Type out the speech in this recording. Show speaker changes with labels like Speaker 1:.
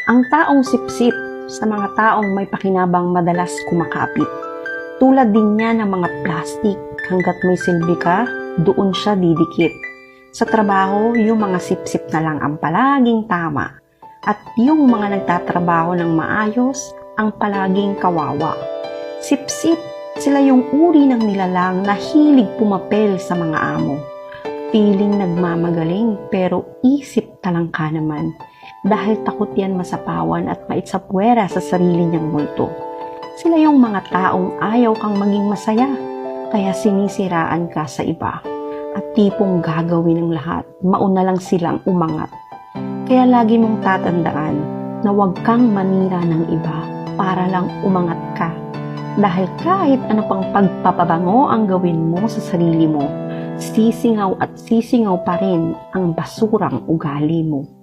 Speaker 1: Ang taong sipsip sa mga taong may pakinabang madalas kumakapit. Tulad din niya ng mga plastic, hanggat may silbi ka, doon siya didikit. Sa trabaho, yung mga sipsip na lang ang palaging tama. At yung mga nagtatrabaho ng maayos, ang palaging kawawa. Sipsip, sila yung uri ng nilalang na hilig pumapel sa mga amo. Piling nagmamagaling pero isip talangka naman. Dahil takot yan masapawan at maitsapwera sa sarili niyang multo. Sila yung mga taong ayaw kang maging masaya, kaya sinisiraan ka sa iba. At tipong gagawin ng lahat, mauna lang silang umangat. Kaya lagi mong tatandaan na huwag kang manira ng iba para lang umangat ka. Dahil kahit ano pang pagpapabango ang gawin mo sa sarili mo, sisingaw at sisingaw pa rin ang basurang ugali mo.